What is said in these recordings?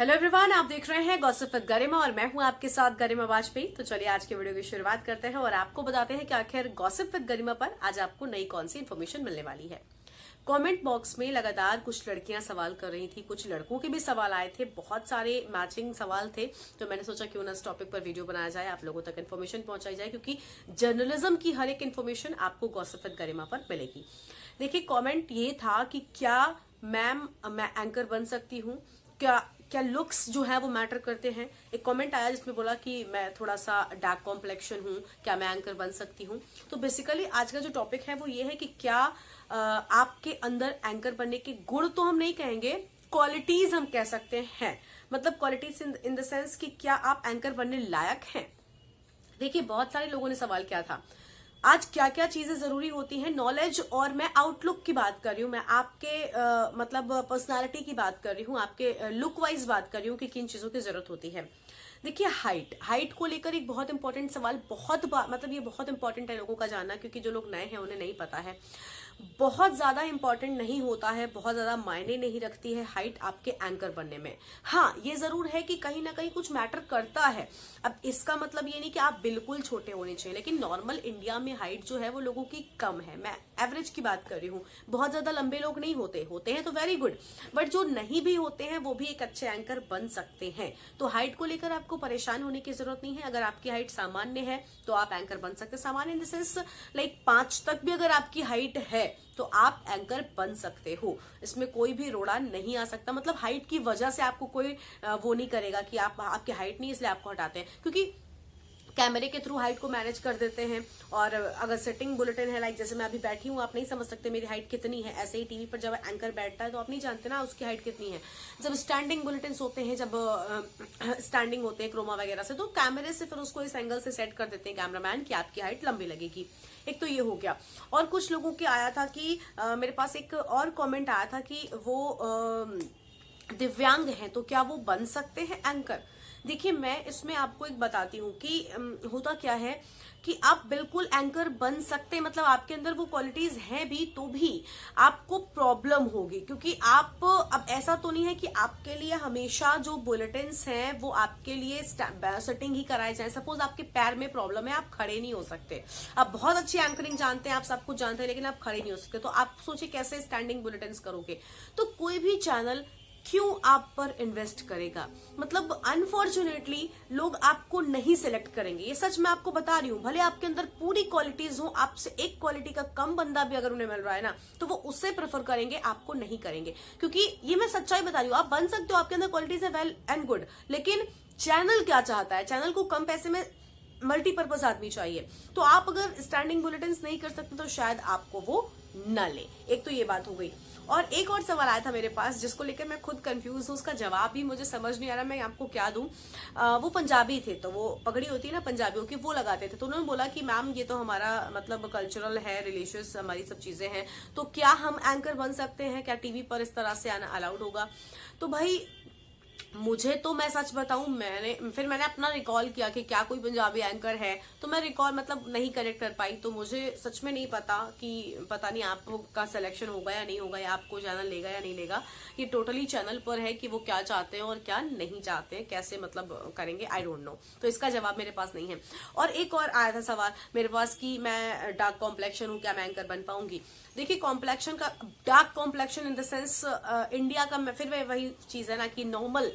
Hello everyone, आप देख रहे हैं गॉसिप विद गरिमा और मैं हूं आपके साथ गरिमा वाजपेयी। तो चलिए आज के वीडियो की शुरुआत करते हैं और आपको बताते हैं कि आखिर गॉसिप विद गरिमा पर आज आपको नई कौन सी इन्फॉर्मेशन मिलने वाली है। कमेंट बॉक्स में लगातार कुछ लड़कियां सवाल कर रही थी, कुछ लड़कों के भी सवाल आए थे, बहुत सारे मैचिंग सवाल थे। तो मैंने सोचा क्यों ना इस टॉपिक पर वीडियो बनाया जाए, आप लोगों तक इन्फॉर्मेशन पहुंचाई जाए, क्योंकि जर्नलिज्म की हर एक इन्फॉर्मेशन आपको गॉसिप विद गरिमा पर मिलेगी। देखिए, कमेंट ये था कि क्या मैम मैं एंकर बन सकती हूँ, क्या क्या लुक्स जो है वो मैटर करते हैं। एक कमेंट आया जिसमें बोला कि मैं थोड़ा सा डार्क कॉम्प्लेक्शन हूँ, क्या मैं एंकर बन सकती हूँ। तो बेसिकली आज का जो टॉपिक है वो ये है कि क्या आपके अंदर एंकर बनने के गुण तो हम नहीं कहेंगे, क्वालिटीज हम कह सकते हैं। मतलब क्वालिटीज इन द सेंस कि क्या आप एंकर बनने लायक हैं। देखिए, बहुत सारे लोगों ने सवाल किया था आज क्या क्या चीजें जरूरी होती हैं, नॉलेज, और मैं आउटलुक की बात कर रही हूँ, मैं आपके मतलब पर्सनालिटी की बात कर रही हूँ, आपके लुक वाइज बात कर रही हूँ कि किन चीजों की जरूरत होती है। देखिए, हाइट को लेकर एक बहुत इंपॉर्टेंट सवाल, मतलब ये बहुत इंपॉर्टेंट है लोगों का जानना, क्योंकि जो लोग नए हैं उन्हें नहीं पता है। बहुत ज्यादा इंपॉर्टेंट नहीं होता है, बहुत ज्यादा मायने नहीं रखती है हाइट आपके एंकर बनने में। हाँ, ये जरूर है कि कहीं ना कहीं कुछ मैटर करता है। अब इसका मतलब ये नहीं कि आप बिल्कुल छोटे होने चाहिए, लेकिन नॉर्मल इंडिया में हाइट जो है वो लोगों की कम है। मैं एवरेज की बात कर रही हूँ, बहुत ज्यादा लंबे लोग नहीं होते हैं तो वेरी गुड, बट जो नहीं भी होते हैं वो भी एक अच्छे एंकर बन सकते हैं। तो हाइट को लेकर आपको परेशान होने की जरूरत नहीं है। अगर आपकी हाइट सामान्य है तो आप एंकर बन सकते हैं। सामान्य इन द सेंस लाइक 5 तक भी अगर आपकी हाइट है तो आप एंकर बन सकते हो, इसमें कोई भी रोड़ा नहीं आ सकता। मतलब हाइट की वजह से आपको कोई वो नहीं करेगा कि आपकी हाइट नहीं इसलिए आपको हटाते हैं, क्योंकि कैमरे के थ्रू हाइट को मैनेज कर देते हैं। और अगर सेटिंग बुलेटिन है, लाइक जैसे मैं अभी बैठी हूँ, आप नहीं समझ सकते मेरी हाइट कितनी है। ऐसे ही टीवी पर जब एंकर बैठता है तो आप नहीं जानते ना उसकी हाइट कितनी है। जब स्टैंडिंग बुलेटिन होते हैं, जब स्टैंडिंग होते हैं क्रोमा वगैरह से, तो कैमरे से फिर उसको इस एंगल से सेट कर देते हैं कैमरामैन कि आपकी हाइट लंबी लगेगी। एक तो ये हो गया। और कुछ लोगों के आया था कि मेरे पास एक और कमेंट आया था कि वो दिव्यांग हैं तो क्या वो बन सकते हैं एंकर। देखिए, मैं इसमें आपको एक बताती हूँ कि होता क्या है कि आप बिल्कुल एंकर बन सकते हैं, मतलब आपके अंदर वो क्वालिटीज हैं भी, तो भी आपको प्रॉब्लम होगी, क्योंकि आप अब ऐसा तो नहीं है कि आपके लिए हमेशा जो बुलेटिन्स हैं वो आपके लिए सेटिंग ही कराए जाए। सपोज आपके पैर में प्रॉब्लम है, आप खड़े नहीं हो सकते, आप बहुत अच्छी एंकरिंग जानते हैं, आप सब कुछ जानते हैं, लेकिन आप खड़े नहीं हो सकते, तो आप सोचिए कैसे स्टैंडिंग बुलेटिन्स करोगे। तो कोई भी चैनल क्यों आप पर इन्वेस्ट करेगा। मतलब अनफॉर्चुनेटली लोग आपको नहीं सिलेक्ट करेंगे, ये सच मैं आपको बता रही हूँ। भले आपके अंदर पूरी क्वालिटीज हो, आपसे एक क्वालिटी का कम बंदा भी अगर उन्हें मिल रहा है ना, तो वो उससे प्रेफर करेंगे, आपको नहीं करेंगे। क्योंकि ये मैं सच्चाई बता रही हूँ, आप बन सकते हो, आपके अंदर क्वालिटीज है, वेल एंड गुड, लेकिन चैनल क्या चाहता है, चैनल को कम पैसे में मल्टीपर्पज आदमी चाहिए। तो आप अगर स्टैंडिंग बुलेटिन नहीं कर सकते तो शायद आपको वो न ले। एक तो ये बात हो गई। और एक और सवाल आया था मेरे पास जिसको लेकर मैं खुद कंफ्यूज हूँ, उसका जवाब भी मुझे समझ नहीं आ रहा मैं आपको क्या दूं। वो पंजाबी थे, तो वो पगड़ी होती है ना पंजाबियों की, वो लगाते थे। तो उन्होंने बोला कि मैम ये तो हमारा मतलब कल्चरल है, रिलीजियस हमारी सब चीजें हैं, तो क्या हम एंकर बन सकते हैं, क्या टीवी पर इस तरह से आना अलाउड होगा। तो भाई मुझे तो, मैं सच बताऊं, मैंने अपना रिकॉल किया कि क्या कोई पंजाबी एंकर है, तो मैं रिकॉल मतलब नहीं करेक्ट कर पाई। तो मुझे सच में नहीं पता कि पता नहीं आपका सिलेक्शन होगा या नहीं होगा, या आपको चैनल लेगा या नहीं लेगा। ये टोटली चैनल पर है कि वो क्या चाहते हैं और क्या नहीं चाहते हैं, कैसे मतलब करेंगे, आई डोंट नो। तो इसका जवाब मेरे पास नहीं है। और एक और आया था सवाल मेरे पास कि मैं डार्क कॉम्प्लेक्शन हूँ, क्या मैं एंकर बन पाऊंगी। देखिए, कॉम्प्लेक्शन का, dark complexion in the sense India का, फिर वही चीज है ना कि नॉर्मल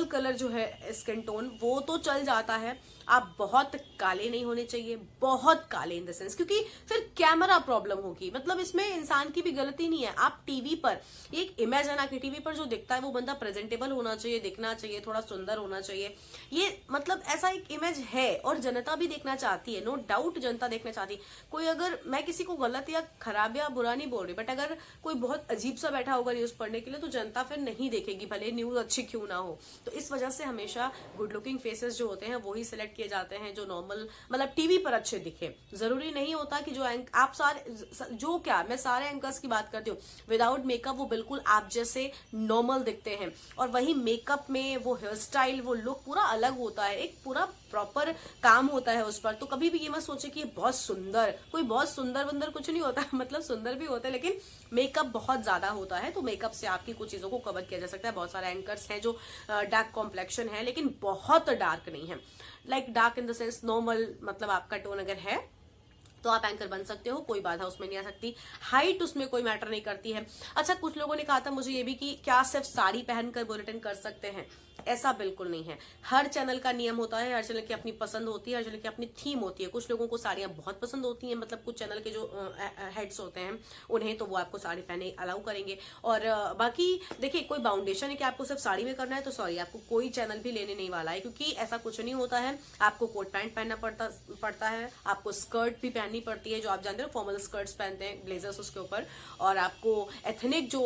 कलर जो है स्किन टोन वो तो चल जाता है। आप बहुत काले नहीं होने चाहिए, बहुत काले इन द सेंस, क्योंकि फिर कैमरा प्रॉब्लम होगी। मतलब इसमें इंसान की भी गलती नहीं है। आप टीवी पर एक इमेज है ना कि टीवी पर जो दिखता है वो बंदा प्रेजेंटेबल होना चाहिए, दिखना चाहिए, थोड़ा सुंदर होना चाहिए। ये मतलब ऐसा एक इमेज है और जनता भी देखना चाहती है, नो डाउट जनता देखना चाहती है। कोई अगर, मैं किसी को गलत या खराब या बुरा नहीं बोल रही, बट अगर कोई बहुत अजीब सा बैठा होगा न्यूज पढ़ने के लिए तो जनता फिर नहीं देखेगी, भले न्यूज अच्छी क्यों ना हो। तो इस वजह से हमेशा गुड लुकिंग फेसेस जो होते हैं वही सिलेक्ट किए जाते हैं, जो नॉर्मल मतलब टीवी पर अच्छे दिखे। जरूरी नहीं होता कि जो आप सारे, जो क्या मैं सारे एंकर्स की बात करती हूँ विदाउट मेकअप वो बिल्कुल आप जैसे नॉर्मल दिखते हैं, और वही मेकअप में वो हेयर स्टाइल, वो लुक पूरा अलग होता है, एक पूरा प्रॉपर काम होता है उस पर। तो कभी भी ये मत सोचे कि बहुत सुंदर, कोई बहुत सुंदर बंदर कुछ नहीं होता मतलब सुंदर भी होता है, लेकिन मेकअप बहुत ज्यादा होता है। तो मेकअप से आपकी कुछ चीजों को कवर किया जा सकता है। बहुत सारे एंकर्स हैं, जो डार्क कॉम्प्लेक्शन है लेकिन बहुत डार्क नहीं है, like dark in the sense normal, मतलब आपका टोन अगर है तो आप एंकर बन सकते हो, कोई बाधा उसमें नहीं आ सकती। हाइट उसमें कोई मैटर नहीं करती है। अच्छा, कुछ लोगों ने कहा था मुझे ये भी कि क्या सिर्फ साड़ी पहनकर बुलेटिन कर सकते हैं? ऐसा बिल्कुल नहीं है। हर चैनल का नियम होता है, हर चैनल की अपनी पसंद होती है, हर चैनल की अपनी थीम होती है। कुछ लोगों को साड़ियां बहुत पसंद होती हैं, मतलब कुछ चैनल के जो हेड्स होते हैं उन्हें, तो वो आपको साड़ी पहने अलाउ करेंगे। और बाकी देखिए, कोई बाउंडेशन है कि आपको सिर्फ साड़ी में करना है तो सॉरी, आपको कोई चैनल भी लेने नहीं वाला है, क्योंकि ऐसा कुछ नहीं होता है। आपको कोट पैंट पहनना पड़ता है, आपको स्कर्ट भी पहननी पड़ती है, जो आप जानते हो फॉर्मल स्कर्ट्स पहनते हैं, ब्लेजर्स उसके ऊपर, और आपको एथनिक जो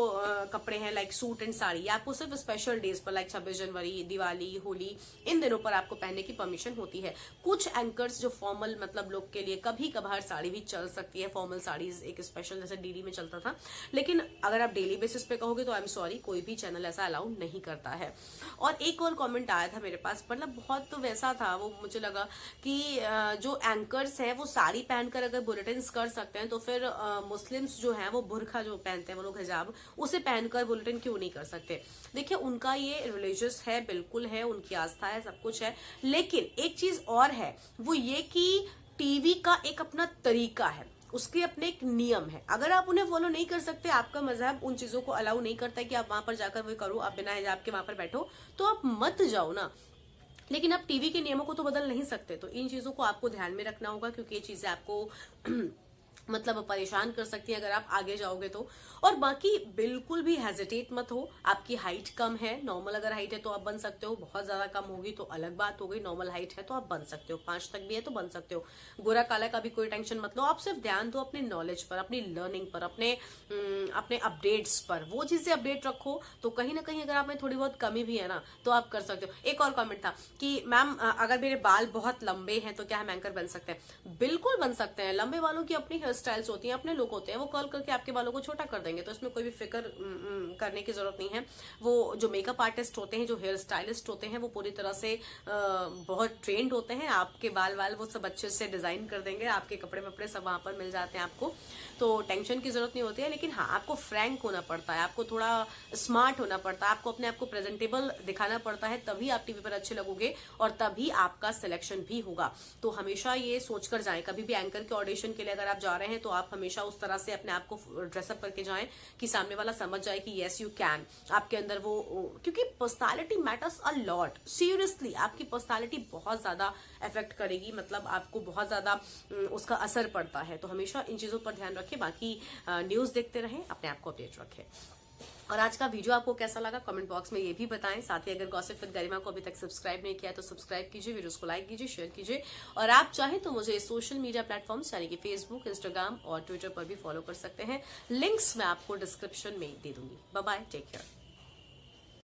कपड़े हैं लाइक सूट एंड साड़ी, आपको सिर्फ स्पेशल डेज पर लाइक 26 जनवरी, दिवाली, होली, इन दिनों पर आपको पहनने की परमिशन होती है। कुछ एंकर्स जो फॉर्मल मतलब लोग के लिए कभी कभार साड़ी भी चल सकती है, फॉर्मल साड़ीज एक स्पेशल, जैसे डीडी में चलता था, लेकिन अगर आप डेली बेसिस पे कहोगे तो आई एम सॉरी, कोई भी चैनल ऐसा अलाउ नहीं करता है। और एक और कमेंट आया था मेरे पास, मतलब बहुत तो वैसा था वो, मुझे लगा कि जो एंकर्स हैं वो साड़ी पहनकर अगर बुलेटिन कर सकते हैं तो फिर मुस्लिम्स जो हैं वो बुरखा जो पहनते हैं वो लोग, हिजाब, उसे पहनकर बुलेटिन क्यों नहीं कर सकते? देखिए, उनका ये रिलीजियस है, बिल्कुल है, उनकी आस्था है, सब कुछ है, लेकिन एक चीज और है, वो ये कि टीवी का एक अपना तरीका है, उसके अपने एक नियम है। अगर आप उन्हें फॉलो नहीं कर सकते, आपका मजहब उन चीजों को अलाउ नहीं करता है कि आप वहां पर जाकर वो करो, आप बिना हिजाब के वहां पर बैठो, तो आप मत जाओ ना। लेकिन आप टीवी के नियमों को तो बदल नहीं सकते, तो इन चीजों को आपको ध्यान में रखना होगा, क्योंकि ये चीजें आपको मतलब परेशान कर सकती है अगर आप आगे जाओगे तो। और बाकी बिल्कुल भी हेजिटेट मत हो। आपकी हाइट कम है, नॉर्मल अगर हाइट है तो आप बन सकते हो, बहुत ज्यादा कम होगी तो अलग बात हो गई, नॉर्मल हाइट है तो आप बन सकते हो, 5 तक भी है तो बन सकते हो। गोरा काला का भी कोई टेंशन मत लो, आप सिर्फ ध्यान दो अपने नॉलेज पर, अपनी लर्निंग पर, अपने अपडेट्स पर, वो चीजें अपडेट रखो, तो कहीं ना कहीं अगर आप में थोड़ी बहुत कमी भी है ना तो आप कर सकते हो। एक और कमेंट था कि मैम अगर मेरे बाल बहुत लंबे हैं तो क्या हम एंकर बन सकते हैं? बिल्कुल बन सकते हैं। लंबे बालों की अपनी हेयर स्टाइल्स होती हैं, अपने लुक होते हैं, वो कर्ल करके आपके बालों को छोटा कर देंगे, तो इसमें कोई भी फिक्र करने की जरूरत नहीं है। वो जो मेकअप आर्टिस्ट होते हैं, जो हेयर स्टाइलिस्ट होते हैं, वो पूरी तरह से बहुत ट्रेंड होते हैं। आपके बाल वो सब अच्छे से डिजाइन कर देंगे, आपके कपड़े वपड़े सब वहां पर मिल जाते हैं आपको, तो टेंशन की जरूरत नहीं होती है। लेकिन हाँ, आपको फ्रैंक होना पड़ता है, आपको थोड़ा स्मार्ट होना पड़ता है, आपको अपने आप को प्रेजेंटेबल दिखाना पड़ता है, तभी आप टीवी पर अच्छे लगोगे और तभी आपका सिलेक्शन भी होगा। तो हमेशा ये सोचकर जाएं, कभी भी एंकर के ऑडिशन के लिए अगर आप जा रहे हैं तो आप हमेशा उस तरह से अपने आप को ड्रेसअप करके जाएं कि सामने वाला समझ जाए कि यस यू कैन, आपके अंदर वो, क्योंकि personality matters a lot, seriously आपकी पर्सनालिटी बहुत ज्यादा इफेक्ट करेगी, मतलब आपको बहुत ज्यादा उसका असर पड़ता है। तो हमेशा इन चीजों पर ध्यान रखें, बाकी न्यूज देखते रहें, अपने आप को अपडेट रखें। और आज का वीडियो आपको कैसा लगा कमेंट बॉक्स में ये भी बताएं। साथ ही अगर गॉसिप विद गरिमा को अभी तक सब्सक्राइब नहीं किया है तो सब्सक्राइब कीजिए, वीडियोस को लाइक कीजिए, शेयर कीजिए, और आप चाहें तो मुझे सोशल मीडिया प्लेटफॉर्म्स यानी कि फेसबुक, इंस्टाग्राम और ट्विटर पर भी फॉलो कर सकते हैं। लिंक्स मैं आपको डिस्क्रिप्शन में दे दूंगी। Bye bye, take care.